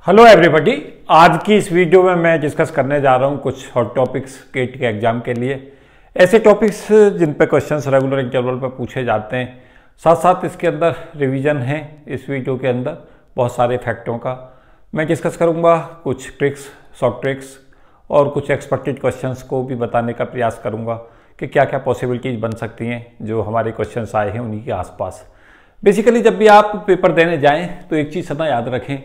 Hello everybody. आज की इस वीडियो में मैं डिस्कस करने जा रहा हूं कुछ हॉट टॉपिक्स केट के एग्जाम के लिए, ऐसे टॉपिक्स जिन पे क्वेश्चंस रेगुलर इंटरवल पर पूछे जाते हैं। साथ साथ इसके अंदर रिवीजन है। इस वीडियो के अंदर बहुत सारे फैक्टों का मैं डिस्कस करूंगा, कुछ ट्रिक्स, शॉर्ट ट्रिक्स और कुछ एक्सपेक्टेड क्वेश्चंस को भी बताने का प्रयास करूँगा कि क्या क्या पॉसिबिलिटीज बन सकती हैं जो हमारे क्वेश्चंस आए हैं उन्हीं के आसपास। बेसिकली जब भी आप पेपर देने जाएँ तो एक चीज़ सदा याद रखें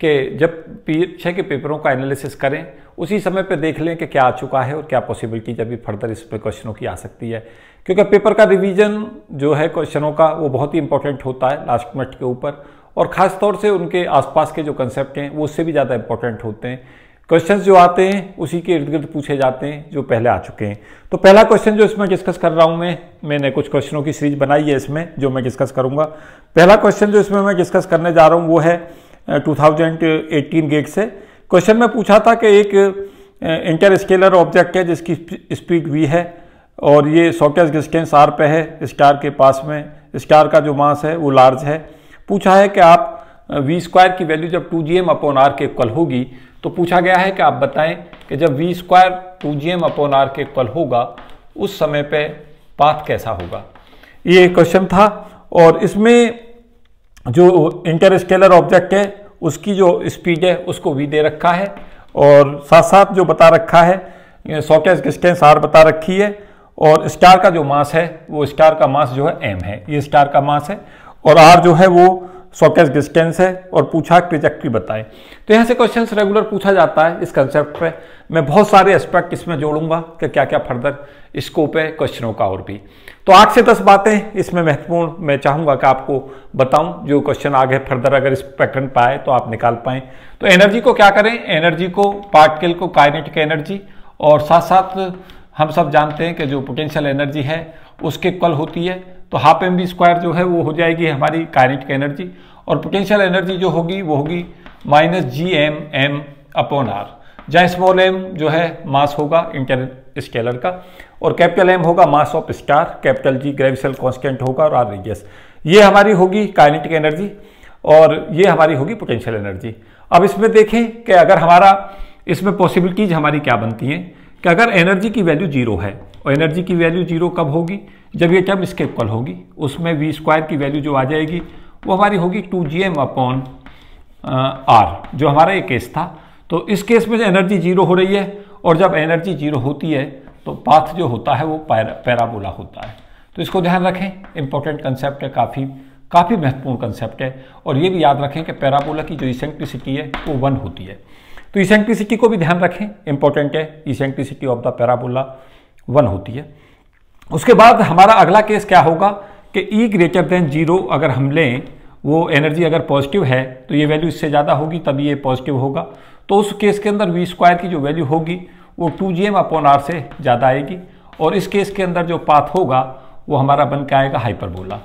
कि जब पीछे के पेपरों का एनालिसिस करें उसी समय पे देख लें कि क्या आ चुका है और क्या पॉसिबिलिटी जब भी फर्दर इस पे क्वेश्चनों की आ सकती है, क्योंकि पेपर का रिवीजन जो है क्वेश्चनों का वो बहुत ही इंपॉर्टेंट होता है लास्ट मिनट के ऊपर, और ख़ास तौर से उनके आसपास के जो कंसेप्ट हैं वो उससे भी ज़्यादा इंपॉर्टेंट होते हैं। क्वेश्चंस जो आते हैं उसी के इर्द गिर्द पूछे जाते हैं जो पहले आ चुके हैं। तो पहला क्वेश्चन जो इसमें डिस्कस कर रहा हूँ मैंने कुछ क्वेश्चनों की सीरीज बनाई है इसमें जो मैं डिस्कस करूँगा। पहला क्वेश्चन जो इसमें मैं डिस्कस करने जा रहा हूँ वो है 2018 गेट से। क्वेश्चन में पूछा था कि एक इंटरस्केलर ऑब्जेक्ट है जिसकी स्पीड v है और ये शॉर्टेस्ट डिस्टेंस r पे है स्टार के पास में। स्टार का जो मास है वो लार्ज है। पूछा है कि आप v स्क्वायर की वैल्यू जब 2gm/r के इक्वल होगी, तो पूछा गया है कि आप बताएं कि जब v स्क्वायर 2gm/r के इक्वल होगा उस समय पे पाथ कैसा होगा। ये क्वेश्चन था और इसमें जो इंटरस्केलर ऑब्जेक्ट है उसकी जो स्पीड है उसको v दे रखा है और साथ साथ जो बता रखा है शॉर्टेस्ट डिस्टेंस r बता रखी है और स्टार का जो मास है वो स्टार का मास जो है m है, ये स्टार का मास है और r जो है वो शॉर्टेस्ट डिस्टेंस है और पूछा ट्रेजेक्टरी बताएं। तो यहाँ से क्वेश्चंस रेगुलर पूछा जाता है इस कंसेप्ट पे। मैं बहुत सारे एस्पेक्ट इसमें जोड़ूंगा कि क्या क्या फर्दर स्कोप है क्वेश्चनों का और भी। तो 8 से 10 बातें इसमें महत्वपूर्ण मैं चाहूँगा कि आपको बताऊं जो क्वेश्चन आगे फर्दर अगर इस पैटर्न पर आए तो आप निकाल पाएँ। तो एनर्जी को क्या करें, एनर्जी को पार्टिकल को काइनेटिक एनर्जी और साथ साथ हम सब जानते हैं कि जो पोटेंशियल एनर्जी है उसके इक्वल होती है। तो हाफ mv स्क्वायर जो है वो हो जाएगी हमारी काइनेटिक एनर्जी और पोटेंशियल एनर्जी जो होगी वो होगी -gm/r, जहाँ स्मॉल m जो है मास होगा इंटरस्केलर का और कैपिटल M होगा mass of star, capital G gravitational constant होगा और r रेडियस। ये हमारी होगी काइनेटिक एनर्जी और ये हमारी होगी पोटेंशियल एनर्जी। अब इसमें देखें कि अगर हमारा इसमें पॉसिबिलिटीज हमारी क्या बनती हैं कि अगर एनर्जी की वैल्यू 0 है और एनर्जी की वैल्यू 0 कब होगी, जब ये टर्म इसके इक्वल होगी, उसमें v स्क्वायर की वैल्यू जो आ जाएगी वो हमारी होगी 2gm/r, जो हमारा ये केस था। तो इस केस में एनर्जी 0 हो रही है और जब एनर्जी 0 होती है तो पाथ जो होता है वो पैराबोला होता है। तो इसको ध्यान रखें, इंपॉर्टेंट कंसेप्ट है, काफ़ी महत्वपूर्ण कंसेप्ट है। और ये भी याद रखें कि पैराबोला की जो इसेंट्रिसिटी है वो 1 होती है। तो इसेंट्रिसिटी को भी ध्यान रखें, इंपॉर्टेंट है, इसेंट्रिसिटी ऑफ द पैराबोला 1 होती है। उसके बाद हमारा अगला केस क्या होगा कि E ग्रेटर देन 0 अगर हम लें, वो एनर्जी अगर पॉजिटिव है तो ये वैल्यू इससे ज़्यादा होगी तभी ये पॉजिटिव होगा। तो उस केस के अंदर v स्क्वायर की जो वैल्यू होगी वो 2gm/r से ज़्यादा आएगी और इस केस के अंदर जो पाथ होगा वो हमारा बन के आएगा हाइपरबोला।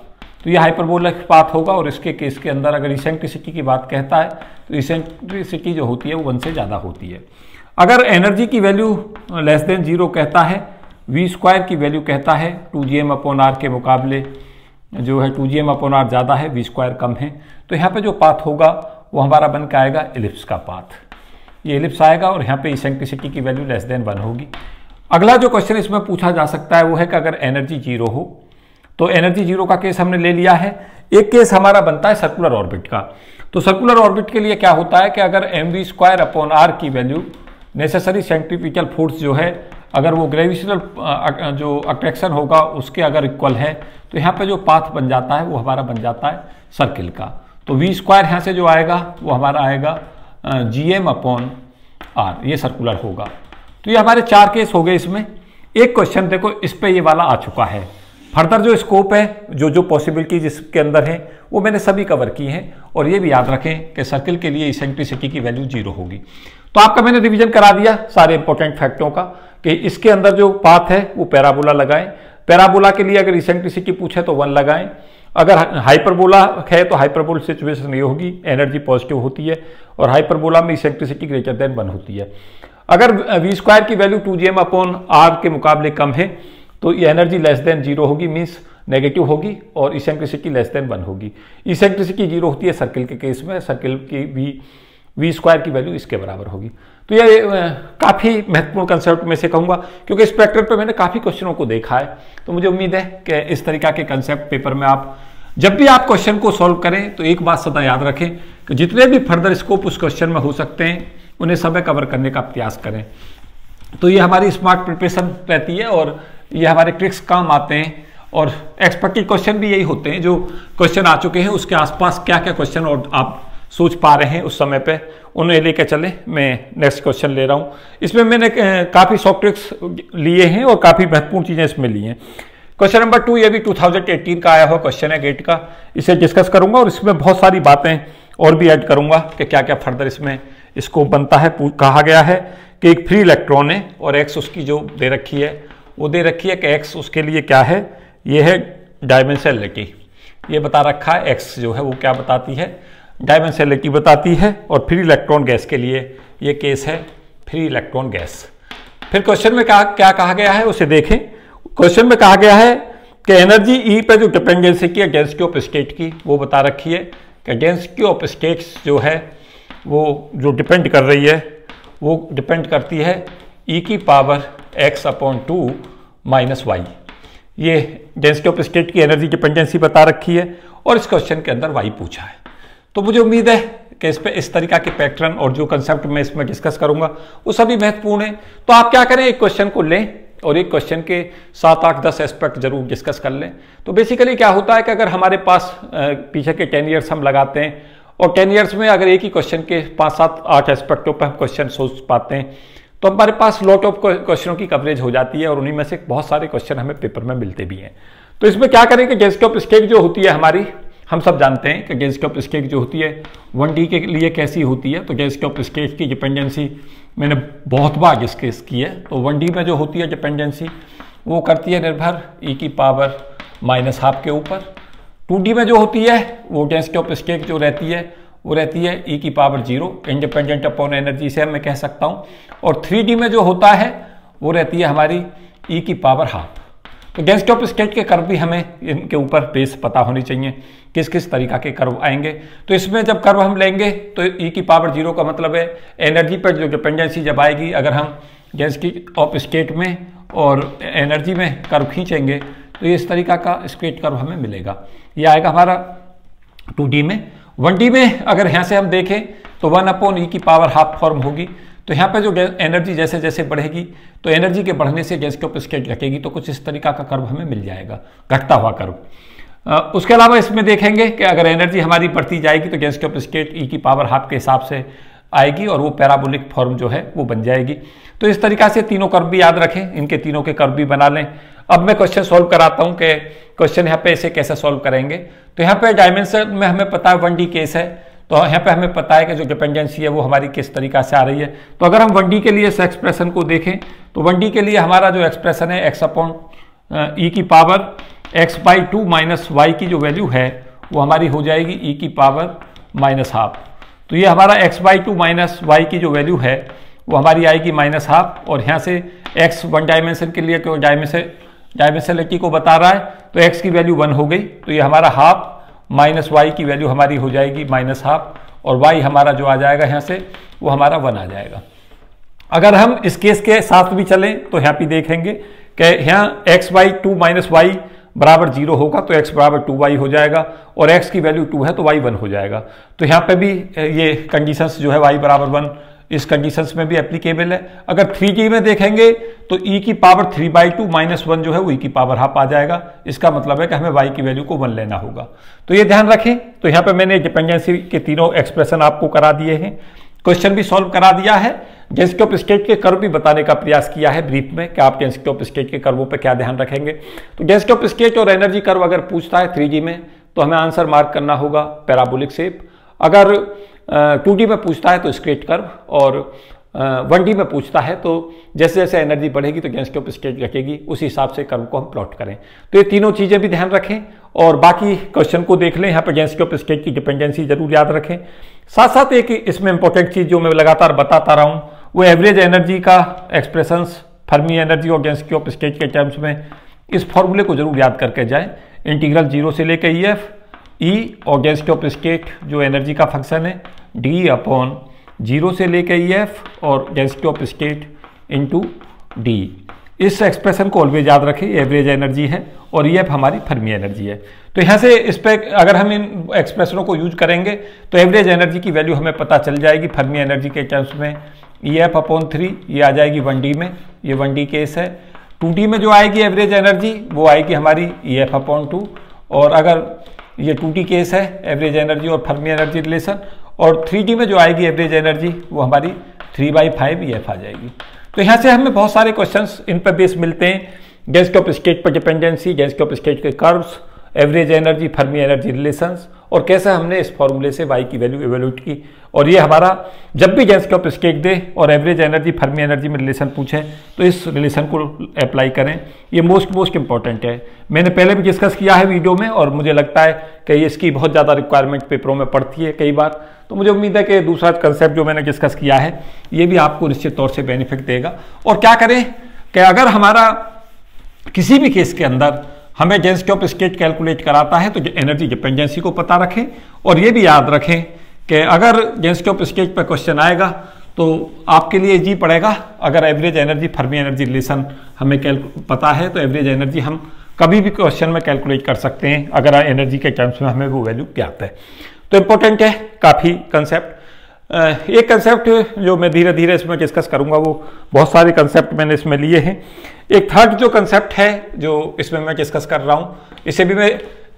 तो ये हाइपरबोलिक पाथ होगा और इसके केस के अंदर अगर इसेंट्रिसिटी की बात कहता है तो इसेंट्रिसिटी जो होती है वो 1 से ज़्यादा होती है। अगर एनर्जी की वैल्यू लेस देन 0 कहता है, v स्क्वायर की वैल्यू कहता है 2gm/r के मुकाबले जो है 2gm/r ज़्यादा है, v स्क्वायर कम है, तो यहाँ पे जो पाथ होगा वो हमारा बन के आएगा एलिप्स का पाथ। ये एलिप्स आएगा और यहाँ पे इसेंट्रिसिटी की वैल्यू लेस देन 1 होगी। अगला जो क्वेश्चन इसमें पूछा जा सकता है वो है कि अगर एनर्जी 0 हो, तो एनर्जी 0 का केस हमने ले लिया है। एक केस हमारा बनता है सर्कुलर ऑर्बिट का। तो सर्कुलर ऑर्बिट के लिए क्या होता है कि अगर mv²/r की वैल्यू नेसेसरी सेंट्रीपिटल फोर्स जो है अगर वो ग्रेविटेशनल जो अट्रैक्शन होगा उसके अगर इक्वल है तो यहाँ पे जो पाथ बन जाता है वो हमारा बन जाता है सर्किल का। तो v स्क्वायर यहाँ से जो आएगा वो हमारा आएगा gm/r, ये सर्कुलर होगा। तो ये हमारे 4 केस हो गए इसमें। एक क्वेश्चन देखो इस पे ये वाला आ चुका है। फर्दर जो स्कोप है, जो पॉसिबिलिटीज इसके अंदर हैं वो मैंने सभी कवर की हैं और ये भी याद रखें कि सर्किल के लिए इसेंट्रिसिटी की वैल्यू 0 होगी। तो आपका मैंने रिवीजन करा दिया सारे इंपॉर्टेंट फैक्टों का कि इसके अंदर जो पाथ है वो पैराबोला लगाएं। पैराबोला के लिए अगर इसेंट्रिसिटी पूछे तो 1 लगाएं। अगर हाइपरबोला है तो हाइपरबोल सिचुएशन ये होगी, एनर्जी पॉजिटिव होती है और हाइपरबोला में इसेंट्रिसिटी ग्रेटर देन 1 होती है। अगर v स्क्वायर की वैल्यू 2gm/r के मुकाबले कम है तो ये एनर्जी लेस देन 0 होगी, मीन्स नेगेटिव होगी और इसेंट्रिसिटी लेस देन 1 होगी। इसेंट्रिसिटी 0 होती है सर्किल के केस में, सर्किल की भी वी स्क्वायर की वैल्यू इसके बराबर होगी। तो ये काफ़ी महत्वपूर्ण कंसेप्ट में से कहूँगा, क्योंकि इस पैटर्न पे मैंने काफ़ी क्वेश्चनों को देखा है। तो मुझे उम्मीद है कि इस तरीका के कंसेप्ट पेपर में आप जब भी आप क्वेश्चन को सॉल्व करें तो एक बात सदा याद रखें कि जितने भी फर्दर स्कोप उस क्वेश्चन में हो सकते हैं उन्हें सब कवर करने का प्रयास करें। तो ये हमारी स्मार्ट प्रिपरेशन रहती है और ये हमारे ट्रिक्स काम आते हैं। और एक्सपेक्टेड क्वेश्चन भी यही होते हैं, जो क्वेश्चन आ चुके हैं उसके आसपास क्या क्या क्वेश्चन और आप सोच पा रहे हैं उस समय पे उन्हें लेकर चले। मैं नेक्स्ट क्वेश्चन ले रहा हूँ। इसमें मैंने काफ़ी सॉफ्ट ट्रिक्स लिए हैं और काफ़ी महत्वपूर्ण चीज़ें इसमें ली हैं। क्वेश्चन नंबर 2 ये भी 2018 का आया हुआ क्वेश्चन है गेट का, इसे डिस्कस करूंगा और इसमें बहुत सारी बातें और भी ऐड करूंगा कि क्या क्या फर्दर इसमें स्कोप बनता है। कहा गया है कि एक फ्री इलेक्ट्रॉन है और एक्स उसकी जो दे रखी है वो दे रखी है कि एक्स उसके लिए क्या है, ये है डायमेंशनलिटी। ये बता रखा है एक्स जो है वो क्या बताती है, डायमेंशनलिटी बताती है। और फ्री इलेक्ट्रॉन गैस के लिए ये केस है फ्री इलेक्ट्रॉन गैस। फिर क्वेश्चन में क्या कहा गया है उसे देखें। क्वेश्चन में कहा गया है कि एनर्जी ई पे जो डिपेंडेंसी की है डेंसिटी ऑफ स्टेट की वो बता रखी है कि डेंसिटी ऑफ स्टेट्स जो है वो जो डिपेंड कर रही है वो डिपेंड करती है ई की पावर x/2 - y। ये डेंसिटी ऑफ स्टेट की एनर्जी डिपेंडेंसी बता रखी है और इस क्वेश्चन के अंदर y पूछा है। तो मुझे उम्मीद है कि इस पे इस तरीका के पैटर्न और जो कंसेप्ट मैं इसमें डिस्कस करूंगा वो सभी महत्वपूर्ण है। तो आप क्या करें, एक क्वेश्चन को लें और एक क्वेश्चन के 7, 8, 10 एस्पेक्ट जरूर डिस्कस कर लें। तो बेसिकली क्या होता है कि अगर हमारे पास पीछे के 10 ईयर्स हम लगाते हैं और 10 ईयर्स में अगर एक ही क्वेश्चन के 5, 7, 8 एस्पेक्टों पर हम क्वेश्चन सोच पाते हैं तो हमारे पास लॉट ऑफ क्वेश्चनों की कवरेज हो जाती है और उन्हीं में से बहुत सारे क्वेश्चन हमें पेपर में मिलते भी हैं। तो इसमें क्या करें कि डेंसिटी ऑफ स्टेट जो होती है हमारी, हम सब जानते हैं कि डेंसिटी ऑफ स्टेट जो होती है 1D के लिए कैसी होती है। तो डेंसिटी ऑफ स्टेट की डिपेंडेंसी मैंने बहुत बार डिस्कस की है। तो 1D में जो होती है डिपेंडेंसी वो करती है निर्भर ई की पावर -12 के ऊपर। 2D में जो होती है वो डेंसिटी ऑफ स्टेट जो रहती है वो रहती है ई की पावर 0 इंडिपेंडेंट अपॉन एनर्जी से मैं कह सकता हूँ। और 3D में जो होता है वो रहती है हमारी ई की पावर ½ तो डेंसिटी ऑफ स्टेट के कर्व भी हमें इनके ऊपर बेस पता होनी चाहिए किस किस तरीका के कर्व आएंगे। तो इसमें जब कर्व हम लेंगे तो ई की पावर 0 का मतलब है एनर्जी पर जो डिपेंडेंसी जब आएगी, अगर हम डेंसिटी ऑफ स्टेट में और एनर्जी में कर्व खींचेंगे तो ये इस तरीका का स्ट्रेट कर्व हमें मिलेगा। ये आएगा हमारा 2D में। 1D में अगर यहाँ से हम देखें तो 1/e की पावर ½ फॉर्म होगी। तो यहाँ पे जो एनर्जी जैसे जैसे बढ़ेगी तो एनर्जी के बढ़ने से डेंसिटी ऑफ स्टेट घटेगी, तो कुछ इस तरीका का कर्व हमें मिल जाएगा, घटता हुआ कर्व। उसके अलावा इसमें देखेंगे कि अगर एनर्जी हमारी बढ़ती जाएगी तो डेंसिटी ऑफ स्टेट ई की पावर ½ के हिसाब से आएगी और वो पैराबोलिक फॉर्म जो है वो बन जाएगी। तो इस तरीका से तीनों कर्व भी याद रखें, इनके तीनों के कर्व भी बना लें। अब मैं क्वेश्चन सॉल्व कराता हूँ कि क्वेश्चन यहाँ पे इसे कैसे सॉल्व करेंगे। तो यहाँ पे डायमेंशन में हमें पता है 1D केस है, तो यहाँ पे हमें पता है कि जो डिपेंडेंसी है वो हमारी किस तरीका से आ रही है। तो अगर हम 1D के लिए इस एक्सप्रेशन को देखें तो 1D के लिए हमारा जो एक्सप्रेशन है x/e की पावर x/2 - y की जो वैल्यू है वो हमारी हो जाएगी e की पावर -½ तो ये हमारा x/2 - y की जो वैल्यू है वो हमारी आएगी -½ और यहाँ से x 1 डायमेंशन के लिए क्यों डायमेंशनलिटी को बता रहा है तो x की वैल्यू 1 हो गई, तो ये हमारा ½ - y की वैल्यू हमारी हो जाएगी -½ और y हमारा जो आ जाएगा यहाँ से वो हमारा 1 आ जाएगा। अगर हम इस केस के साथ भी चलें तो यहाँ पे देखेंगे कि यहाँ x/2 - y बराबर 0 होगा तो x बराबर 2y हो जाएगा और x की वैल्यू 2 है तो y 1 हो जाएगा। तो यहाँ पे भी ये कंडीशंस जो है y बराबर 1 इस कंडीशंस में भी एप्लीकेबल है। अगर 3D में देखेंगे तो e की पावर 3/2 - 1 जो है वो e की पावर ½ आ जाएगा। इसका मतलब है कि हमें y की वैल्यू को 1 लेना होगा। तो ये ध्यान रखें। तो यहाँ पे मैंने डिपेंडेंसी के तीनों एक्सप्रेशन आपको करा दिए हैं, क्वेश्चन भी सॉल्व करा दिया है, डेंसिटी ऑफ स्टेट के कर्व भी बताने का प्रयास किया है ब्रीफ में कि आप डेंसिटी ऑफ स्टेट के कर्वों पे क्या ध्यान रखेंगे। तो डेंसिटी ऑफ स्टेट और एनर्जी कर्व अगर पूछता है 3D में तो हमें आंसर मार्क करना होगा पैराबोलिक शेप। अगर 2D में पूछता है तो स्ट्रेट कर्व और 1D में पूछता है तो जैसे जैसे एनर्जी बढ़ेगी तो डेंसिटी ऑफ स्टेट घटेगी, उसी हिसाब से कर्व को हम प्लॉट करें। तो ये तीनों चीज़ें भी ध्यान रखें और बाकी क्वेश्चन को देख लें। यहाँ पर डेंसिटी ऑफ स्टेट की डिपेंडेंसी जरूर याद रखें। साथ साथ एक इसमें इंपॉर्टेंट चीज़ जो मैं लगातार बताता रहा हूँ वो एवरेज एनर्जी का एक्सप्रेशंस फर्मी एनर्जी और डेंसिटी ऑफ स्टेट के टर्म्स में इस फॉर्मूले को जरूर याद करके जाएं। इंटीग्रल 0 से लेकर EF E और डेंसिटी ऑफ स्टेट जो एनर्जी का फंक्शन है D/e 0 से लेकर EF और density of state into D। इस एक्सप्रेशन को ऑलवेज याद रखें, एवरेज एनर्जी है और EF हमारी फर्मी एनर्जी है। तो यहाँ से इस पर अगर हम इन एक्सप्रेशनों को यूज करेंगे तो एवरेज एनर्जी की वैल्यू हमें पता चल जाएगी फर्मी एनर्जी के टर्म्स में। EF/3 ये आ जाएगी 1D में, ये 1D केस है। 2D में जो आएगी एवरेज एनर्जी वो आएगी हमारी EF/2, और अगर ये 2D केस है एवरेज एनर्जी और फर्मी एनर्जी रिलेशन, और 3D में जो आएगी एवरेज एनर्जी वो हमारी 3/5 EF आ जाएगी। तो यहाँ से हमें बहुत सारे क्वेश्चंस इन पर बेस मिलते हैं, डेंसिटी ऑफ स्टेट पर डिपेंडेंसी, डेंसिटी ऑफ स्टेट के curves, average energy, Fermi energy relations, और कैसे हमने इस फॉर्मूले से y की वैल्यू इवेल्यूट की। और ये हमारा जब भी डेंसिटी ऑफ स्टेट दे और एवरेज एनर्जी फर्मी एनर्जी में रिलेशन पूछे तो इस रिलेशन को अप्लाई करें, ये मोस्ट इंपॉर्टेंट है। मैंने पहले भी डिस्कस किया है वीडियो में और मुझे लगता है कि इसकी बहुत ज़्यादा रिक्वायरमेंट पेपरों में पड़ती है कई बार। तो मुझे उम्मीद है कि दूसरा कंसेप्ट जो मैंने डिस्कस किया है ये भी आपको निश्चित तौर से बेनिफिट देगा। और क्या करें कि अगर हमारा किसी भी केस के अंदर हमें डेंसिटी ऑफ स्टेट कैलकुलेट कराता है तो एनर्जी डिपेंडेंसी को पता रखें, और ये भी याद रखें कि अगर डेंसिटी ऑफ स्टेट पर क्वेश्चन आएगा तो आपके लिए जी पड़ेगा। अगर average energy Fermi energy relation हमें पता है तो एवरेज एनर्जी हम कभी भी क्वेश्चन में कैलकुलेट कर सकते हैं अगर एनर्जी के टर्म्स में हमें वो वैल्यू ज्ञात है। तो इंपॉर्टेंट है काफ़ी कंसेप्ट। एक कंसेप्ट जो मैं धीरे धीरे इसमें डिस्कस करूंगा, वो बहुत सारे कंसेप्ट मैंने इसमें लिए हैं। एक थर्ड जो कंसेप्ट है जो इसमें मैं डिस्कस कर रहा हूँ,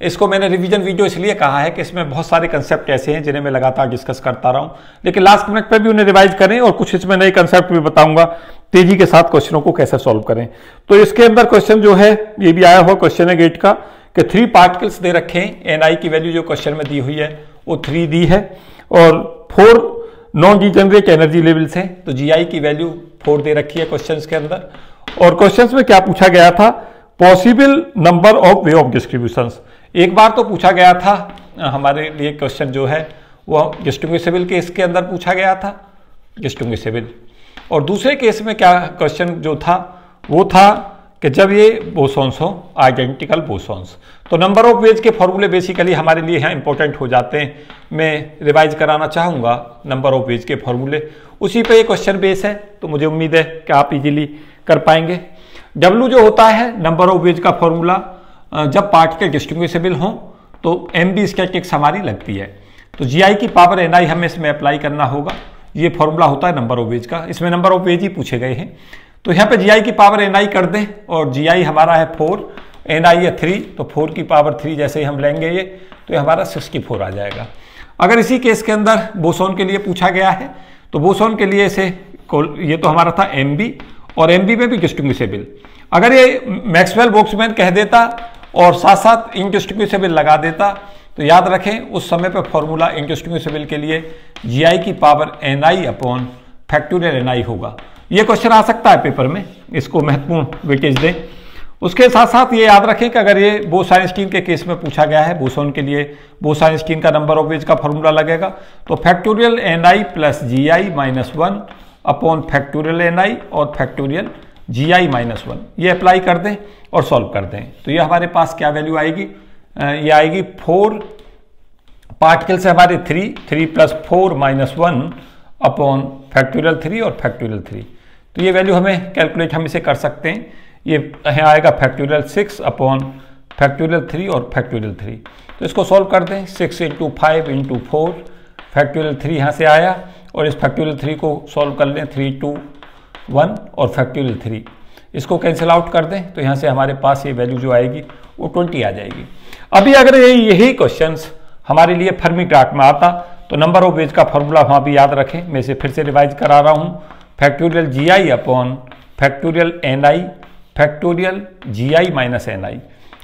इसको मैंने रिवीजन वीडियो इसलिए कहा है कि इसमें बहुत सारे कंसेप्ट ऐसे हैं जिन्हें मैं लगातार डिस्कस करता रहा हूँ, लेकिन लास्ट मिनट पे भी उन्हें रिवाइज करें और कुछ इसमें नए कंसेप्ट भी बताऊंगा तेजी के साथ क्वेश्चनों को कैसे सॉल्व करें। तो इसके अंदर क्वेश्चन जो है ये भी आया हुआ क्वेश्चन है गेट का कि 3 पार्टिकल्स दे रखे हैं, Ni की वैल्यू जो क्वेश्चन में दी हुई है वो 3 दी है और 4 नॉन डिजेनरेट एनर्जी लेवल्स हैं, तो Gi की वैल्यू 4 दे रखी है क्वेश्चंस के अंदर। और क्वेश्चंस में क्या पूछा गया था, possible number of way of distributions. एक बार तो पूछा गया था हमारे लिए क्वेश्चन जो है वो डिस्टिंग्विशेबल केस के अंदर पूछा गया था, डिस्टिंग्विशेबल। और दूसरे केस में क्या क्वेश्चन जो था वो था कि जब ये बोसॉन्स हो, आइडेंटिकल बोसॉन्स। तो नंबर ऑफ वेज के फॉर्मूले बेसिकली हमारे लिए यहाँ इंपॉर्टेंट हो जाते हैं। मैं रिवाइज कराना चाहूँगा नंबर ऑफ वेज के फॉर्मूले, उसी पे ये क्वेश्चन बेस है, तो मुझे उम्मीद है कि आप इजीली कर पाएंगे। W जो होता है नंबर ऑफ वेज का फॉर्मूला, जब पार्टिकल डिस्टिंग्विशेबल हो तो MB स्टैटिक्स हमारी लगती है, तो Gi की पावर Ni हमें इसमें अप्लाई करना होगा। ये फॉर्मूला होता है नंबर ऑफ वेज का, इसमें नंबर ऑफ वेज ही पूछे गए हैं। तो यहाँ पे Gi की पावर Ni कर दें और Gi हमारा है 4, Ni है 3, तो 4 की पावर 3 जैसे ही हम लेंगे ये तो ये हमारा 64 आ जाएगा। अगर इसी केस के अंदर बोसॉन के लिए पूछा गया है तो बोसॉन के लिए ये तो हमारा था MB और MB में भी डिस्टिंग्विशेबल। अगर ये मैक्सवेल बोल्ट्जमैन कह देता और साथ साथ इनडिस्टिंग्विशेबल लगा देता तो याद रखें उस समय पे फॉर्मूला इनडिस्टिंग्विशेबल के लिए Gi की power Ni upon factorial Ni होगा। ये क्वेश्चन आ सकता है पेपर में, इसको महत्वपूर्ण वेटेज दें। उसके साथ साथ ये याद रखें कि अगर ये बोस-आइंस्टीन के केस में पूछा गया है, बोसॉन के लिए बोस-आइंस्टीन का नंबर ऑफ वेज का फॉर्मूला लगेगा, तो factorial Ni plus Gi minus 1 upon factorial Ni और फैक्टोरियल Gi माइनस 1 ये अप्लाई कर दें और सॉल्व कर दें। तो ये हमारे पास क्या वैल्यू आएगी, ये आएगी 4 पार्टिकल से हमारे 3 प्लस 4 माइनस 1 अपॉन फैक्टोरियल 3 और फैक्टोरियल 3। तो ये वैल्यू हमें कैलकुलेट हम इसे कर सकते हैं। ये यहाँ आएगा फैक्टोरियल 6 अपॉन फैक्टोरियल 3 और फैक्टोरियल 3। तो इसको सॉल्व कर दें, 6 × 5 × 4 फैक्टोरियल 3 यहाँ से आया और इस फैक्टोरियल 3 को सॉल्व कर लें, 3 × 1 और फैक्टोरियल 3 इसको कैंसिल आउट कर दें तो यहाँ से हमारे पास ये वैल्यू जो आएगी वो 20 आ जाएगी। अभी अगर यही क्वेश्चंस हमारे लिए फर्मी ग्राफ में आता तो नंबर ऑफ वेज का फॉर्मूला वहाँ भी याद रखें, मैं इसे फिर से रिवाइज करा रहा हूँ, factorial Gi upon factorial Ni factorial Gi minus Ni।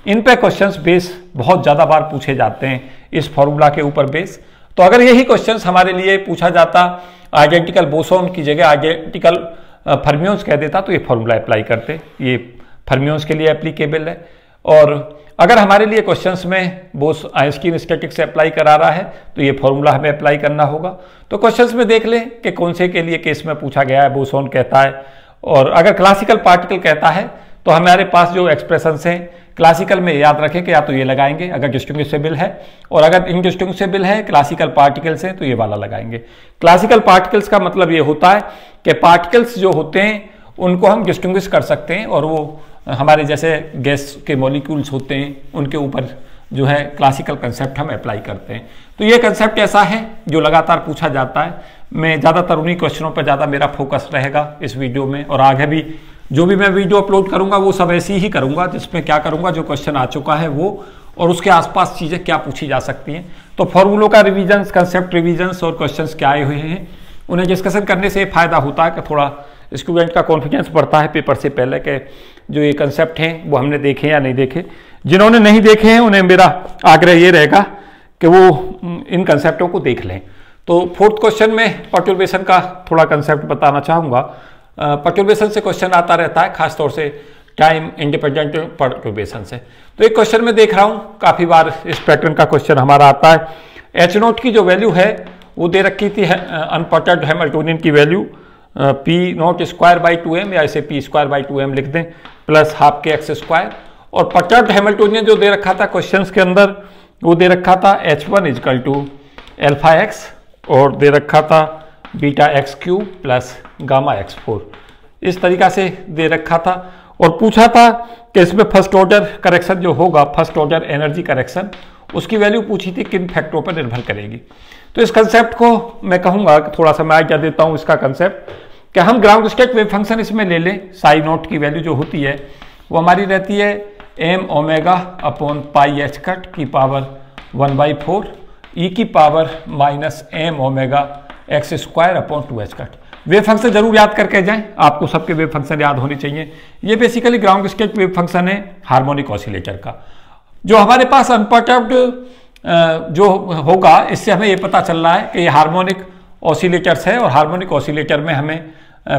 इन पे क्वेश्चंस बेस बहुत ज़्यादा बार पूछे जाते हैं इस फॉर्मूला के ऊपर बेस। तो अगर यही क्वेश्चंस हमारे लिए पूछा जाता, आइडेंटिकल बोसॉन की जगह आइडेंटिकल फर्मियोन्स कह देता तो ये फॉर्मूला अप्लाई करते, ये फर्मियोन्स के लिए एप्लीकेबल है। और अगर हमारे लिए क्वेश्चंस में बोस-आइंस्टीन स्टैटिक्स से अप्लाई करा रहा है तो ये फॉर्मूला हमें अप्लाई करना होगा। तो क्वेश्चंस में देख लें कि कौन से के लिए केस में पूछा गया है, बोसॉन कहता है, और अगर क्लासिकल पार्टिकल कहता है तो हमारे पास जो एक्सप्रेशंस हैं क्लासिकल में याद रखें कि या तो ये लगाएंगे अगर डिस्टिंग्विशेबल है, और अगर इनडिस्टिंग्विशेबल है क्लासिकल पार्टिकल्स हैं तो ये वाला लगाएंगे। क्लासिकल पार्टिकल्स का मतलब ये होता है कि पार्टिकल्स जो होते हैं उनको हम डिस्टिंग्विश कर सकते हैं, और वो हमारे जैसे गैस के मॉलिक्यूल्स होते हैं उनके ऊपर जो है क्लासिकल कंसेप्ट हम अप्लाई करते हैं। तो ये कंसेप्ट ऐसा है जो लगातार पूछा जाता है। मैं ज़्यादातर उन्हीं क्वेश्चनों पर ज़्यादा मेरा फोकस रहेगा इस वीडियो में, और आगे भी जो भी मैं वीडियो अपलोड करूंगा वो सब ऐसी ही करूंगा जिसमें क्या करूंगा, जो क्वेश्चन आ चुका है वो और उसके आसपास चीज़ें क्या पूछी जा सकती हैं। तो फॉर्मूलों का रिविजन्स, कंसेप्ट रिविजन्स और क्वेश्चंस क्या आए हुए हैं उन्हें डिस्कशन करने से फ़ायदा होता है कि थोड़ा स्टूडेंट का कॉन्फिडेंस बढ़ता है पेपर से पहले कि जो ये कंसेप्ट हैं वो हमने देखे या नहीं देखे। जिन्होंने नहीं देखे हैं उन्हें मेरा आग्रह ये रहेगा कि वो इन कंसेप्टों को देख लें। तो फोर्थ क्वेश्चन में पर्टर्बेशन का थोड़ा कंसेप्ट बताना चाहूँगा। पर्टर्बेशन से क्वेश्चन आता रहता है, खासतौर से टाइम इंडिपेंडेंट पर्टर्बेशन से। तो एक क्वेश्चन में देख रहा हूँ काफ़ी बार इस पैटर्न का क्वेश्चन हमारा आता है। एच नोट की जो वैल्यू है वो दे रखी थी अनपर्टर्ड हैमिल्टोनियन की value P not square by 2m, या इसे पी स्क्वायर बाई 2m लिख दें, प्लस हाफ के एक्स स्क्वायर। और पर्टर्ब्ड हैमिल्टोनियन जो दे रखा था क्वेश्चंस के अंदर वो दे रखा था h1 is equal to alpha x, और दे रखा था beta x cube plus gamma x4, इस तरीका से दे रखा था। और पूछा था कि इसमें फर्स्ट ऑर्डर करेक्शन जो होगा, फर्स्ट ऑर्डर एनर्जी करेक्शन, उसकी वैल्यू पूछी थी किन फैक्टरों पर निर्भर करेगी। तो इस कंसेप्ट को मैं कहूँगा कि थोड़ा सा मैं आइडिया देता हूँ इसका कंसेप्ट, कि हम ग्राउंड स्टेट वेव फंक्शन इसमें ले लें। साई नोट की वैल्यू जो होती है वो हमारी रहती है m omega upon pi h cut की पावर 1/4 ई की power minus m omega x square upon 2h cut. Wave function जरूर याद करके जाएं, आपको सबके वेव फंक्शन याद होनी चाहिए। ये basically ground state wave function है हार्मोनिक ऑसिलेटर का। जो हमारे पास अनपर्टर्ब्ड जो होगा, इससे हमें ये पता चल रहा है कि ये हार्मोनिक ऑसिलेटर्स है, और हार्मोनिक ऑसिलेटर में हमें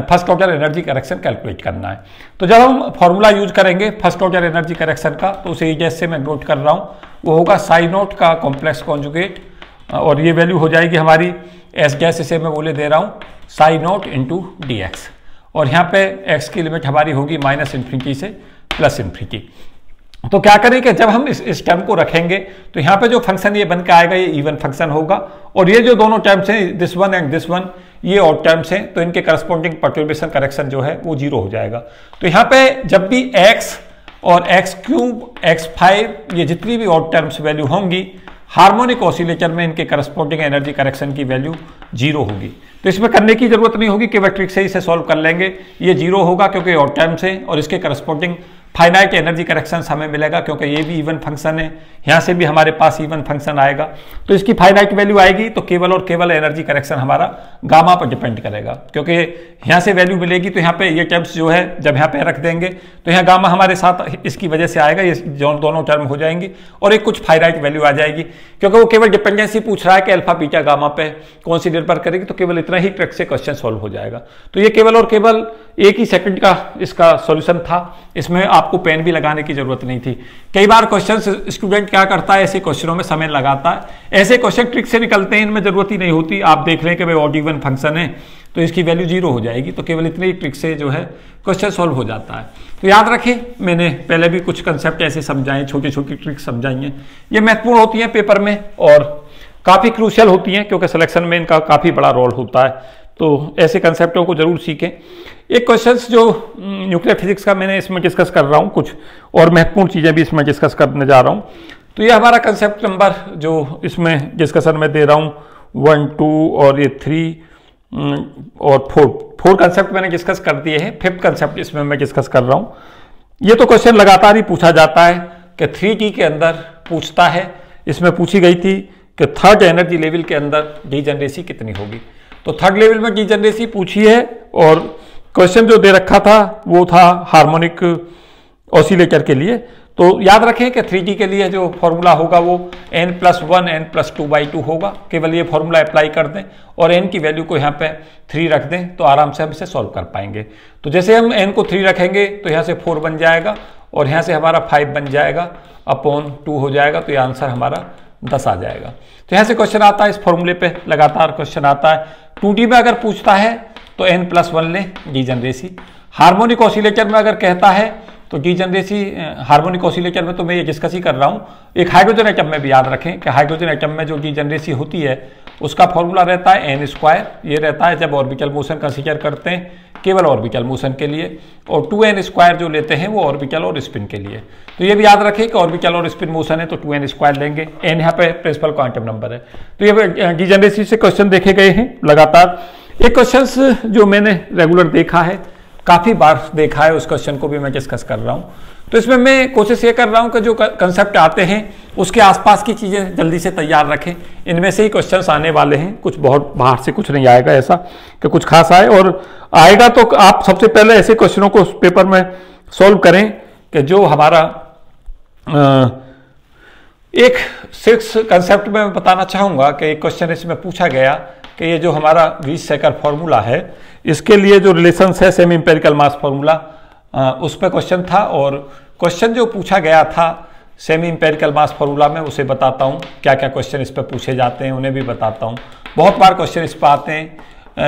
first order energy correction calculate करना है। तो जब हम फॉर्मूला यूज करेंगे फर्स्ट ऑर्डर एनर्जी करेक्शन का, तो उसे जैसे मैं नोट कर रहा हूँ वो होगा साई नोट का कॉम्प्लेक्स कॉन्जुगेट, और ये वैल्यू हो जाएगी हमारी एस गैस, इसे मैं बोले दे रहा हूँ Sai note into D x, और यहाँ पे एक्स की लिमिट हमारी होगी -इन्फिनिटी से +इन्फिनिटी। तो क्या करें कि जब हम इस टर्म को रखेंगे तो यहाँ पे जो फंक्शन ये बन के आएगा ये इवन फंक्शन होगा, और ये जो दोनों टर्म्स हैं this one and this one ये ऑड टर्म्स हैं, तो इनके करस्पॉन्डिंग पर्टर्बेशन करेक्शन जो है वो 0 हो जाएगा। तो यहाँ पे जब भी x और x क्यूब x5 ये जितनी भी ऑड टर्म्स वैल्यू होंगी, हार्मोनिक ऑसिलेटर में इनके करस्पॉन्डिंग एनर्जी करेक्शन की वैल्यू 0 होगी। तो इसमें करने की जरूरत नहीं होगी, केवल ट्रिक से इसे सॉल्व कर लेंगे। ये 0 होगा क्योंकि ऑड टर्म्स है, और इसके करस्पॉन्डिंग फाइनाइट एनर्जी करेक्शन हमें मिलेगा क्योंकि ये भी इवन फंक्शन है, यहाँ से भी हमारे पास इवन फंक्शन आएगा। तो इसकी फाइनाइट वैल्यू आएगी, तो केवल और केवल एनर्जी करेक्शन हमारा गामा पर डिपेंड करेगा, क्योंकि यहाँ से वैल्यू मिलेगी तो यहाँ पे ये टर्म्स जो है जब यहाँ पे रख देंगे तो यहाँ गामा हमारे साथ इसकी वजह से आएगा, ये दोनों टर्म हो जाएंगी, और एक कुछ फाइनाइट वैल्यू आ जाएगी, क्योंकि वो केवल डिपेंडेंसी पूछ रहा है कि अल्फा बीटा गामा पे कौन सी निर्भर करेगी। तो केवल इतना ही ट्रिक से क्वेश्चन सॉल्व हो जाएगा। तो ये केवल और केवल 1 ही सेकंड का इसका सॉल्यूशन था, इसमें आपको पेन भी लगाने की जरूरत नहीं थी। कई बार क्वेश्चन स्टूडेंट क्या करता है, ऐसे क्वेश्चनों में समय लगाता है, ऐसे क्वेश्चन ट्रिक से निकलते हैं, इनमें जरूरत ही नहीं होती। आप देख रहे हैं कि भाई ऑड इवन फंक्शन है तो इसकी वैल्यू 0 हो जाएगी, तो केवल इतनी ही ट्रिक से जो है क्वेश्चन सॉल्व हो जाता है। तो याद रखें, मैंने पहले भी कुछ कंसेप्ट ऐसे समझाए, छोटी छोटी ट्रिक्स समझाई हैं, ये महत्वपूर्ण होती हैं पेपर में और काफ़ी क्रूशियल होती हैं, क्योंकि सिलेक्शन में इनका काफ़ी बड़ा रोल होता है। तो ऐसे कंसेप्टों को जरूर सीखें। एक क्वेश्चंस जो न्यूक्लियर फिजिक्स का मैंने इसमें डिस्कस कर रहा हूँ, कुछ और महत्वपूर्ण चीज़ें भी इसमें डिस्कस करने जा रहा हूँ। तो ये हमारा कंसेप्ट नंबर जो इसमें डिस्कशन में दे रहा हूँ 1, 2 और ये 3 और 4 कंसेप्ट मैंने डिस्कस कर दिए हैं। 5th कंसेप्ट इसमें मैं डिस्कस कर रहा हूँ। ये तो क्वेश्चन लगातार ही पूछा जाता है कि 3D के अंदर पूछता है, इसमें पूछी गई थी कि थर्ड एनर्जी लेवल के अंदर डीजनरेसी कितनी होगी। तो थर्ड लेवल में डीजनरेसी पूछी है, और क्वेश्चन जो दे रखा था वो था हार्मोनिक ऑसिलेटर के लिए। तो याद रखें कि 3D के लिए जो फॉर्मूला होगा वो n+1 n+2/2 होगा। केवल ये फॉर्मूला अप्लाई कर दें और n की वैल्यू को यहाँ पे 3 रख दें तो आराम से हम इसे सॉल्व कर पाएंगे। तो जैसे हम n को 3 रखेंगे तो यहाँ से 4 बन जाएगा, और यहाँ से हमारा 5 बन जाएगा, अपॉन 2 हो जाएगा, तो ये आंसर हमारा 10 आ जाएगा। तो यहाँ से क्वेश्चन आता है, इस फॉर्मूले पे लगातार क्वेश्चन आता है। 2D में अगर पूछता है तो n+1 लें डीजनरेसी। हार्मोनिक ऑसिलेटर में अगर कहता है तो डीजेनरेसी हार्मोनिक ऑसिलेटर में तो मैं ये डिस्कस ही कर रहा हूँ। एक हाइड्रोजन एटम में भी याद रखें कि हाइड्रोजन एटम में जो डीजेनरेसी होती है उसका फॉर्मूला रहता है n²। ये रहता है जब ऑर्बिटल मोशन कंसीडर करते हैं केवल ऑर्बिटल मोशन के लिए, और 2n² जो लेते हैं वो ऑर्बिटल और स्पिन के लिए। तो ये भी याद रखें कि ऑर्बिटल और स्पिन मोशन है तो 2n² लेंगे, n यहाँ पे प्रिंसिपल क्वांटम नंबर है। तो ये डीजेनरेसी से क्वेश्चन देखे गए हैं लगातार। एक क्वेश्चन जो मैंने रेगुलर देखा है, काफ़ी बार देखा है, उस क्वेश्चन को भी मैं डिस्कस कर रहा हूँ। तो इसमें मैं कोशिश ये कर रहा हूँ कि जो कंसेप्ट आते हैं उसके आसपास की चीज़ें जल्दी से तैयार रखें। इनमें से ही क्वेश्चंस आने वाले हैं, कुछ बहुत बाहर से कुछ नहीं आएगा ऐसा कि कुछ खास आए, और आएगा तो आप सबसे पहले ऐसे क्वेश्चनों को उस पेपर में सॉल्व करें कि जो हमारा एक 6 कंसेप्ट में मैं बताना चाहूँगा कि एक क्वेश्चन इसमें पूछा गया कि ये जो हमारा वीस-सेकर फॉर्मूला है इसके लिए जो रिलेशंस है सेमी इंपेरिकल मास फॉर्मूला, उस पर क्वेश्चन था। और क्वेश्चन जो पूछा गया था सेमी इंपेरिकल मास फॉर्मूला में, उसे बताता हूँ क्या क्या क्वेश्चन इस पर पूछे जाते हैं, उन्हें भी बताता हूँ। बहुत बार क्वेश्चन इस पर आते हैं।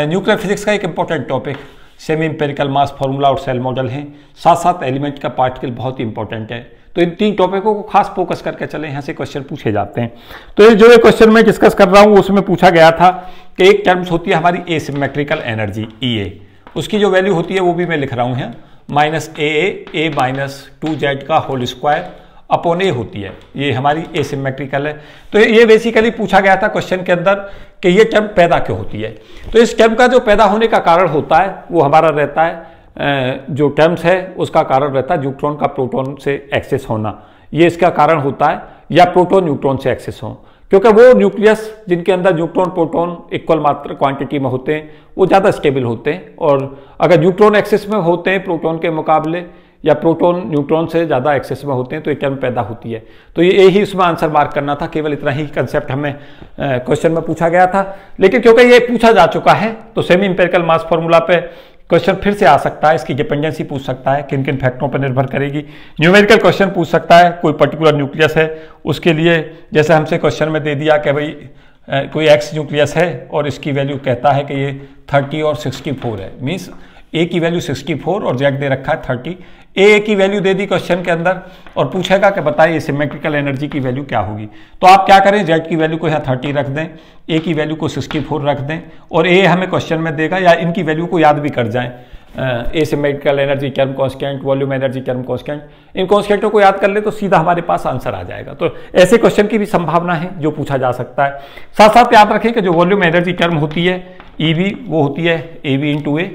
न्यूक्लियर फिजिक्स का एक इंपॉर्टेंट टॉपिक सेमी इंपेरिकल मास फॉर्मूला और सेल मॉडल है, साथ साथ एलिमेंट का पार्टिकल बहुत ही इंपॉर्टेंट है। तो इन 3 टॉपिकों को खास फोकस करके चले, यहाँ से क्वेश्चन पूछे जाते हैं। तो ये जो क्वेश्चन मैं डिस्कस कर रहा हूँ उसमें पूछा गया था कि एक टर्म्स होती है हमारी एसिमेट्रिकल एनर्जी EA, उसकी जो वैल्यू होती है वो भी मैं लिख रहा हूँ यहाँ -AA का होल स्क्वायर अपॉन ए होती है, ये हमारी एसिमेट्रिकल है। तो ये बेसिकली पूछा गया था क्वेश्चन के अंदर कि ये टर्म पैदा क्यों होती है। तो इस टर्म का जो पैदा होने का कारण होता है वो हमारा रहता है, जो टर्म्स है उसका कारण रहता है न्यूट्रॉन का प्रोटॉन से एक्सेस होना, ये इसका कारण होता है, या प्रोटॉन न्यूट्रॉन से एक्सेस हो, क्योंकि वो न्यूक्लियस जिनके अंदर न्यूट्रॉन प्रोटॉन इक्वल मात्रा क्वांटिटी में होते हैं वो ज़्यादा स्टेबल होते हैं, और अगर न्यूट्रॉन एक्सेस में होते हैं प्रोटॉन के मुकाबले, या प्रोटॉन न्यूट्रॉन से ज़्यादा एक्सेस में होते हैं, तो एक टर्म पैदा होती है। तो ये ही उसमें आंसर मार्क करना था, केवल इतना ही कंसेप्ट हमें क्वेश्चन में पूछा गया था। लेकिन क्योंकि ये पूछा जा चुका है तो सेमी इंपेरिकल मास फॉर्मूला पे क्वेश्चन फिर से आ सकता है, इसकी डिपेंडेंसी पूछ सकता है, किन किन फैक्टरों पर निर्भर करेगी। न्यूमेरिकल क्वेश्चन पूछ सकता है, कोई पर्टिकुलर न्यूक्लियस है उसके लिए, जैसे हमसे क्वेश्चन में दे दिया कि भाई कोई एक्स न्यूक्लियस है और इसकी वैल्यू कहता है कि ये 30 और 64 है, मीन्स ए की वैल्यू 64 और जेड दे रखा है 30। ए की वैल्यू दे दी क्वेश्चन के अंदर और पूछेगा कि बताइए सिमेट्रिकल एनर्जी की वैल्यू क्या होगी। तो आप क्या करें, जेड की वैल्यू को यहाँ 30 रख दें, ए की वैल्यू को 64 रख दें, और ए हमें क्वेश्चन में देगा, या इनकी वैल्यू को याद भी कर जाएं, asymmetrical energy term constant, volume energy term constant, इन कांस्टेंटों को याद कर ले तो सीधा हमारे पास आंसर आ जाएगा। तो ऐसे क्वेश्चन की भी संभावना है जो पूछा जा सकता है। साथ साथ याद रखें कि जो वॉल्यूम एनर्जी टर्म होती है EV, वो होती है AV × A,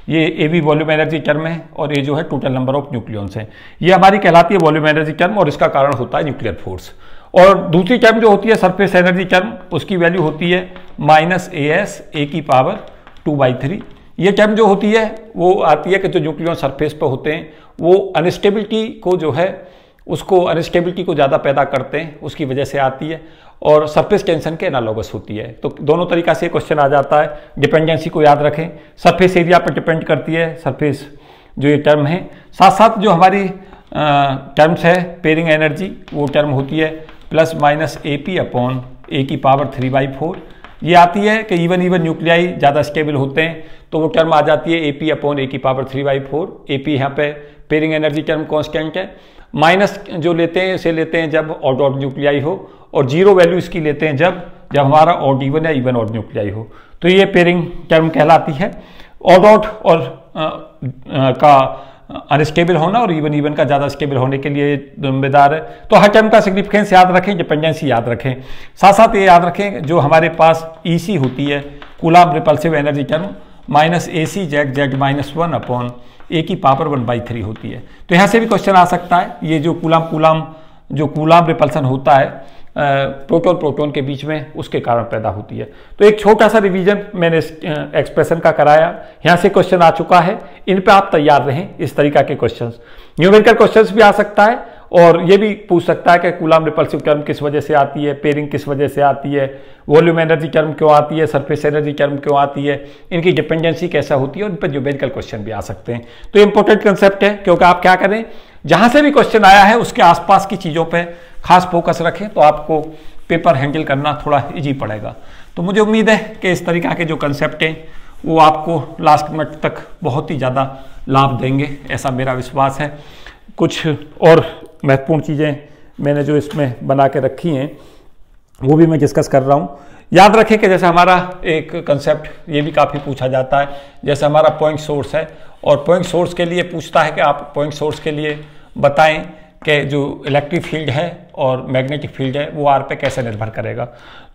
ये AV वॉल्यूम एनर्जी टर्म है, और ये जो है टोटल नंबर ऑफ न्यूक्लियॉन्स है, ये हमारी कहलाती है वॉल्यूम एनर्जी टर्म, और इसका कारण होता है न्यूक्लियर फोर्स। और दूसरी टर्म जो होती है सरफेस एनर्जी टर्म, उसकी वैल्यू होती है -AS A⁻²/3। ये टर्म जो होती है वो आती है कि जो न्यूक्लियॉन सरफेस पर होते हैं वो अनस्टेबिलिटी को जो है उसको अनस्टेबिलिटी को ज़्यादा पैदा करते हैं, उसकी वजह से आती है, और सरफेस टेंशन के एनालॉगस होती है। तो दोनों तरीका से क्वेश्चन आ जाता है। डिपेंडेंसी को याद रखें, सरफेस एरिया पर डिपेंड करती है सरफेस जो ये टर्म है। साथ साथ जो हमारी टर्म्स है पेयरिंग एनर्जी, वो टर्म होती है +-AP/A⁴ ये आती है कि इवन न्यूक्लियाई ज़्यादा स्टेबल होते हैं तो वो टर्म आ जाती है AP/A⁴। AP यहाँ पे पेयरिंग एनर्जी टर्म कांस्टेंट है। माइनस जो लेते हैं इसे लेते हैं जब ऑड ऑड न्यूक्लियाई हो, और 0 वैल्यू इसकी लेते हैं जब हमारा ऑड इवन या इवन ऑड न्यूक्लियाई हो। तो ये पेयरिंग टर्म कहलाती है। ऑड ऑड और का अनस्टेबल होना और इवन का ज़्यादा स्टेबल होने के लिए जिम्मेदार है। तो हर टर्म का सिग्निफिकेंस याद रखें, डिपेंडेंसी याद रखें। साथ साथ ये याद रखें जो हमारे पास EC होती है coulomb repulsive energy term -AC/(Z)-1/A⁴ होती है। तो यहाँ से भी क्वेश्चन आ सकता है, ये जो कूलाम्ब रिपल्सन होता है प्रोटॉन के बीच में, उसके कारण पैदा होती है। तो एक छोटा सा रिवीजन मैंने एक्सप्रेशन का कराया, यहाँ से क्वेश्चन आ चुका है, इन पे आप तैयार रहें। इस तरीका के क्वेश्चंस, न्यूमेरिकल क्वेश्चंस भी आ सकता है, और ये भी पूछ सकता है कि कूलाम्ब रिपल्सिव टर्म किस वजह से आती है, पेयरिंग किस वजह से आती है, वॉल्यूम एनर्जी टर्म क्यों आती है, सरफेस एनर्जी टर्म क्यों आती है, इनकी डिपेंडेंसी कैसा होती है, उन पर न्यूमेरिकल क्वेश्चन भी आ सकते हैं। तो इंपॉर्टेंट कंसेप्ट है, क्योंकि आप क्या करें, जहां से भी क्वेश्चन आया है उसके आसपास की चीज़ों पे खास फोकस रखें, तो आपको पेपर हैंडल करना थोड़ा इजी पड़ेगा। तो मुझे उम्मीद है कि इस तरीका के जो कंसेप्ट हैं वो आपको लास्ट मिनट तक बहुत ही ज़्यादा लाभ देंगे, ऐसा मेरा विश्वास है। कुछ और महत्वपूर्ण चीज़ें मैंने जो इसमें बना के रखी हैं वो भी मैं डिस्कस कर रहा हूँ। याद रखें कि जैसे हमारा एक कंसेप्ट ये भी काफ़ी पूछा जाता है, जैसे हमारा पॉइंट सोर्स है और पॉइंट सोर्स के लिए पूछता है कि आप पॉइंट सोर्स के लिए बताएं कि जो इलेक्ट्रिक फील्ड है और मैग्नेटिक फील्ड है वो आर पे कैसे निर्भर करेगा।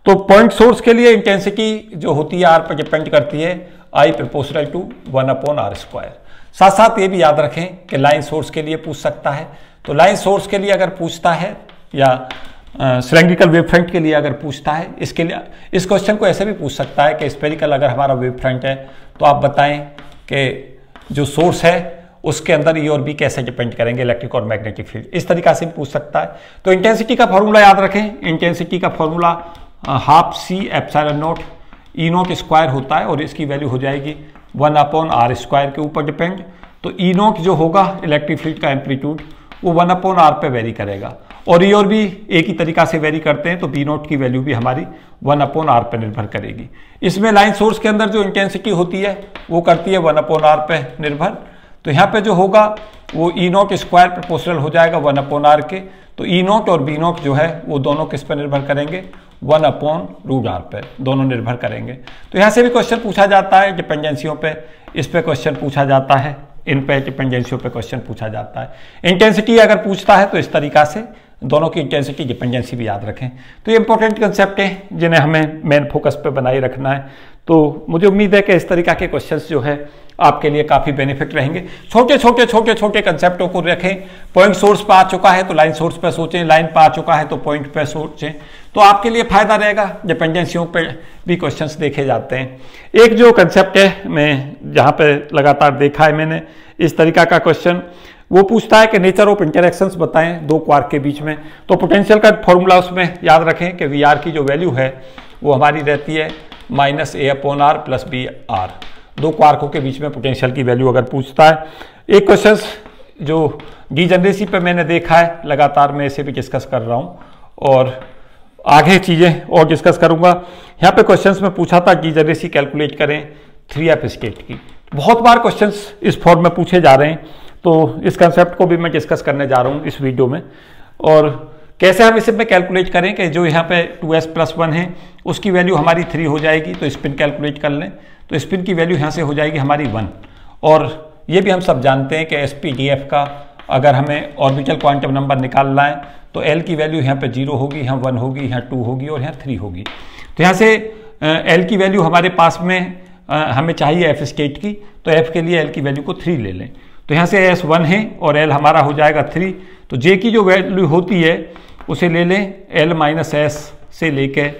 तो पॉइंट सोर्स के लिए इंटेंसिटी जो होती है आर पर डिपेंड करती है आई प्रोपोर्शनल टू 1/r²। साथ साथ ये भी याद रखें कि लाइन सोर्स के लिए पूछ सकता है। तो लाइन सोर्स के लिए अगर पूछता है या सिलेंड्रिकल वेव फ्रंट के लिए अगर पूछता है, इसके लिए इस क्वेश्चन को ऐसे भी पूछ सकता है कि स्फेरिकल अगर हमारा वेव फ्रंट है तो आप बताएं कि जो सोर्स है उसके अंदर ई और बी कैसे डिपेंड करेंगे इलेक्ट्रिक और मैग्नेटिक फील्ड, इस तरीका से भी पूछ सकता है। तो इंटेंसिटी का फॉर्मूला याद रखें, इंटेंसिटी का फॉर्मूला ½ C∝0E0² होता है और इसकी वैल्यू हो जाएगी 1/r² के ऊपर डिपेंड। तो E0 जो होगा इलेक्ट्रिक फील्ड का एम्पलीट्यूड वो 1/r पे वेरी करेगा और ई और बी एक ही तरीका से वेरी करते हैं, तो B0 की वैल्यू भी हमारी 1/r पे निर्भर करेगी। इसमें लाइन सोर्स के अंदर जो इंटेंसिटी होती है वो करती है 1/r पे निर्भर। तो यहाँ पे जो होगा वो E0² प्रोपोर्शनल हो जाएगा 1/r के। तो E0 और B0 जो है वो दोनों किस पे निर्भर करेंगे, 1/√r पे दोनों निर्भर करेंगे। तो यहाँ से भी क्वेश्चन पूछा जाता है डिपेंडेंसियों पे, इस पे क्वेश्चन पूछा जाता है, इन पे डिपेंडेंसियों पे क्वेश्चन पूछा जाता है। इंटेंसिटी अगर पूछता है तो इस तरीका से दोनों की इंटेंसिटी डिपेंडेंसी भी याद रखें। तो ये इंपॉर्टेंट कंसेप्ट है जिन्हें हमें मेन फोकस पे बनाए रखना है। तो मुझे उम्मीद है कि इस तरीका के क्वेश्चंस जो है आपके लिए काफ़ी बेनिफिट रहेंगे। छोटे छोटे को रखें। पॉइंट सोर्स पर आ चुका है तो लाइन सोर्स पर सोचें, लाइन पर आ चुका है तो पॉइंट पर सोचें, तो आपके लिए फायदा रहेगा। डिपेंडेंसियों पे भी क्वेश्चंस देखे जाते हैं। एक जो कंसेप्ट है मैं जहाँ पे लगातार देखा है मैंने इस तरीका का क्वेश्चन, वो पूछता है कि नेचर ऑफ इंटरेक्शंस बताएं दो क्वार्क के बीच में। तो पोटेंशियल का फॉर्मूला उसमें याद रखें कि वी आर की जो वैल्यू है वो हमारी रहती है -a/r + br। दो क्वार्कों के बीच में पोटेंशियल की वैल्यू अगर पूछता है। एक क्वेश्चन जो डीजनरेसी पे मैंने देखा है, लगातार मैं इसे भी डिस्कस कर रहा हूँ और आगे चीज़ें और डिस्कस करूँगा। यहाँ पे क्वेश्चंस में पूछा था डीजनरेसी कैलकुलेट करें 3f स्टेट की। बहुत बार क्वेश्चंस इस फॉर्म में पूछे जा रहे हैं, तो इस कंसेप्ट को भी मैं डिस्कस करने जा रहा हूँ इस वीडियो में। और कैसे हम इसे में कैलकुलेट करें कि जो यहाँ पे 2s+1 है उसकी वैल्यू हमारी 3 हो जाएगी। तो स्पिन कैलकुलेट कर लें, तो स्पिन की वैल्यू यहाँ से हो जाएगी हमारी 1। और ये भी हम सब जानते हैं कि sp/df का अगर हमें ऑर्बिटल क्वांटम नंबर निकालना है तो l की वैल्यू यहाँ पे 0 होगी, यहाँ 1 होगी, यहाँ 2 होगी और यहाँ 3 होगी। तो यहाँ से l की वैल्यू हमारे पास में हमें चाहिए f स्टेट की, तो f के लिए l की वैल्यू को 3 ले लें। तो यहाँ से s 1 है और l हमारा हो जाएगा 3। तो j की जो वैल्यू होती है उसे ले लें l - s से लेके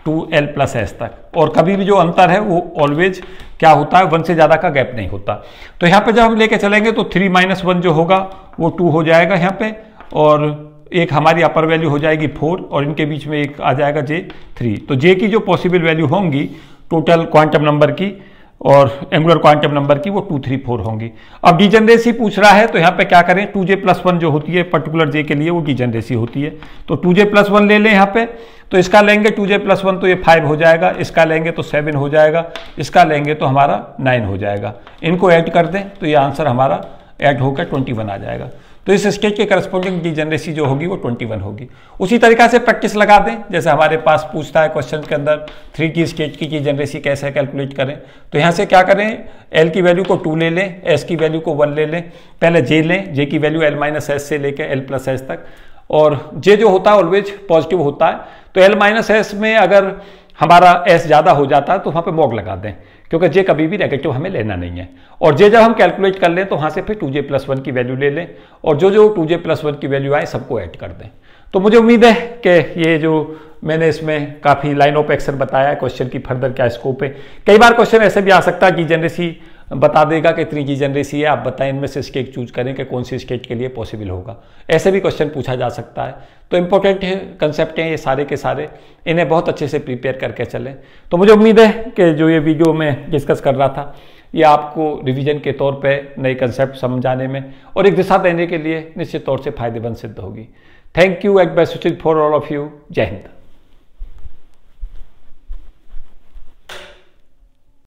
2l + s तक, और कभी भी जो अंतर है वो ऑलवेज क्या होता है, 1 से ज़्यादा का गैप नहीं होता। तो यहाँ पे जब हम लेके चलेंगे तो 3 - 1 जो होगा वो 2 हो जाएगा यहाँ पे, और एक हमारी अपर वैल्यू हो जाएगी 4 और इनके बीच में एक आ जाएगा j 3। तो j की जो पॉसिबल वैल्यू होंगी टोटल क्वांटम नंबर की और एंगुलर क्वांटम नंबर की वो 2, 3, 4 होंगी। अब डीजनरेसी पूछ रहा है तो यहाँ पे क्या करें, 2j+1 जो होती है पर्टिकुलर j के लिए वो डीजनरेसी होती है। तो 2j+1 ले लें यहाँ पे, तो इसका लेंगे 2j+1 तो ये 5 हो जाएगा, इसका लेंगे तो 7 हो जाएगा, इसका लेंगे तो हमारा 9 हो जाएगा। इनको ऐड कर दें तो ये आंसर हमारा ऐड होकर 21 आ जाएगा। तो इस स्टेज के करस्पॉन्डिंग डीजनरेसी जो होगी वो 21 होगी। उसी तरीका से प्रैक्टिस लगा दें, जैसे हमारे पास पूछता है क्वेश्चन के अंदर 3t स्टेज की डीजनरेसी कैसे कैलकुलेट करें। तो यहाँ से क्या करें, l की वैल्यू को 2 ले लें, s की वैल्यू को 1 ले लें, पहले j लें, j की वैल्यू l - s से लेकर l + s तक, और j जो होता है ऑलवेज पॉजिटिव होता है। तो l - s में अगर हमारा s ज़्यादा हो जाता है तो वहाँ पे मॉग लगा दें, क्योंकि j कभी भी नेगेटिव हमें लेना नहीं है। और j जब हम कैलकुलेट कर लें तो वहाँ से फिर 2j+1 की वैल्यू ले लें, और जो 2j+1 की वैल्यू आए सबको ऐड कर दें। तो मुझे उम्मीद है कि ये जो मैंने इसमें काफ़ी लाइन ऑफ एक्शन बताया है, क्वेश्चन की फर्दर क्या स्कोप है। कई बार क्वेश्चन ऐसे भी आ सकता है डीजनरेसी बता देगा कि 3 डीजनरेसी है, आप बताएं इनमें से स्टेट चूज करें कि कौन सी स्टेट के लिए पॉसिबल होगा। ऐसे भी क्वेश्चन पूछा जा सकता है। तो इंपॉर्टेंट है कंसेप्ट हैं ये सारे के सारे, इन्हें बहुत अच्छे से प्रिपेयर करके चलें। तो मुझे उम्मीद है कि जो ये वीडियो मैं डिस्कस कर रहा था ये आपको रिवीजन के तौर पे नए कंसेप्ट समझाने में और एक दिशा देने के लिए निश्चित तौर से फायदेमंद सिद्ध होगी। Thank you at best for all of you. जय हिंद।